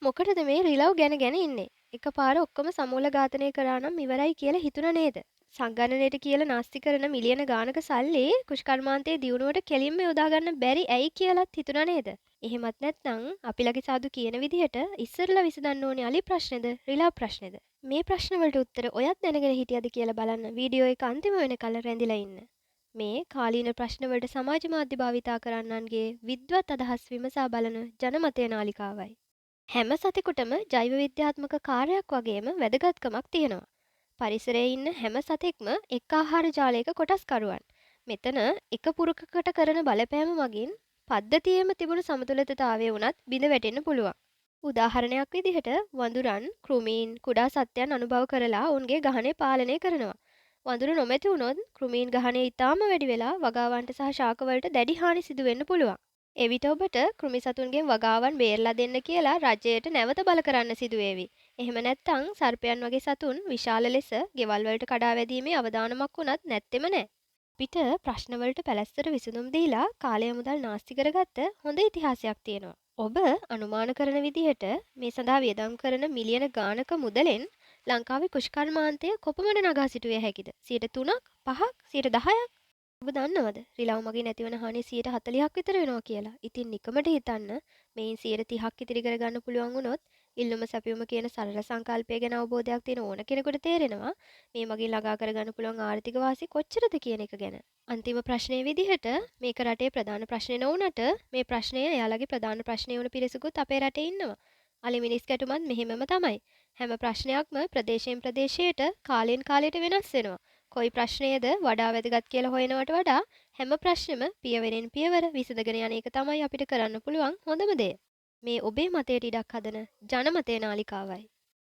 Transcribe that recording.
මොකටද මේ රිලව් ගැන ඉන්නේ? එකපාර ඔක්කොම සමූල ඝාතනය කරා නම් ඉවරයි කියලා හිතුණා නේද? සංගණනයට කියලා නාස්ති කරන මිලියන ගාණක සල්ලි කුෂ්කර්මාන්තයේ දියුණුවට කෙලින්ම යොදා ගන්න බැරි ඇයි කියලාත් හිතුණා නේද? එහෙමත් නැත්නම් අපිලගේ සාදු කියන විදිහට ඉස්සරලා විසඳන්න ඕනේ අලි ප්‍රශ්නේද රිලව් ප්‍රශ්නේද? මේ ප්‍රශ්න වලට උත්තර ඔයත් දැනගෙන හිටියද කියලා බලන්න වීඩියෝ එක අන්තිම වෙනකල් රැඳිලා ඉන්න. මේ කාලීන ප්‍රශ්න වලට සමාජ මාධ්‍ය භාවිතා කරන්නන්ගේ විද්වත් අදහස් විමසා බලන ජනමතය නාලිකාවයි. හැම සතෙකුටම ජෛව විද්‍යාත්මක කාර්යයක් වගේම වැදගත්කමක් තියෙනවා. පරිසරයේ ඉන්න හැම සතෙක්ම එක් ආහාර ජාලයක කොටස්කරුවන්. මෙතන එක පුරුකකට කරන බලපෑම මගින් පද්ධතියේම තිබුණු සමතුලිතතාවය වුණත් බිඳ වැටෙන්න පුළුවන්. උදාහරණයක් විදිහට වඳුරන්, කෘමීන්, කුඩා සත්ත්වයන් අනුභව කරලා ඔවුන්ගේ ගහනය පාලනය කරනවා. වඳුරු නොමැති වුණොත් කෘමීන් ගහනය ඉතාම වැඩි වෙලා වගාවන්ට සහ ශාකවලට දැඩි හානි සිදු වෙන්න පුළුවන්. එවිට ඔබට කෘමි සතුන්ගෙන් වගාවන් බේරලා දෙන්න කියලා රජයට නැවත බල කරන්න සිදුවේවි. එහෙම නැත්නම් සර්පයන් වගේ සතුන් විශාල ලෙස ගෙවල් වලට කඩා වැදීමේ අවදානමක් වුණත් නැත්තෙම නෑ. පිට ප්‍රශ්න වලට පැලැස්තර විසඳුම් දීලා කාලය මුදල් නාස්ති කරගත්ත හොඳ ඉතිහාසයක් තියෙනවා. ඔබ අනුමාන කරන විදිහට මේ සඳහා වියදම් කරන මිලියන ගාණක මුදලෙන් ලංකාවේ කුෂ්කර්මාන්තය කොපමණ නගා සිටුවේ හැකිද? 3%ක්, 5ක්, 10%ක්? ඔබ දන්නවද රිලව් මගින් ඇතිවන හානිය 140ක් විතර වෙනවා කියලා? ඉතින් නිකමට හිතන්න මේන් 30ක් ඉතිරි කරගන්න පුළුවන් වුණොත් ඉල්ලුම සැපයුම කියන සරල සංකල්පය ගැන අවබෝධයක් තියෙන ඕන කෙනෙකුට තේරෙනවා මේ මගින් ළඟා කරගන්න පුළුවන් ආර්ථික වාසි කොච්චරද කියන එක ගැන. අන්තිම ප්‍රශ්නයේ විදිහට මේක රටේ ප්‍රධාන ප්‍රශ්නේ නොවුනට මේ ප්‍රශ්නය එයාලගේ ප්‍රධාන ප්‍රශ්නේ වුණ පිරිසකුත් අපේ රටේ ඉන්නවා. අලි මිනිස් ගැටුමත් මෙහෙමම තමයි. හැම ප්‍රශ්නයක්ම ප්‍රදේශයෙන් ප්‍රදේශයට කාලෙන් කාලයට වෙනස් වෙනවා. කොයි ප්‍රශ්නයද වඩා වැදගත් කියලා හොයනවට වඩා හැම ප්‍රශ්නෙම පියවරෙන් පියවර විසඳගෙන යන එක තමයි අපිට කරන්න පුළුවන් හොඳම දේ. මේ ඔබේ මතයට ඉඩක් හදන ජනමතය නාලිකාවයි.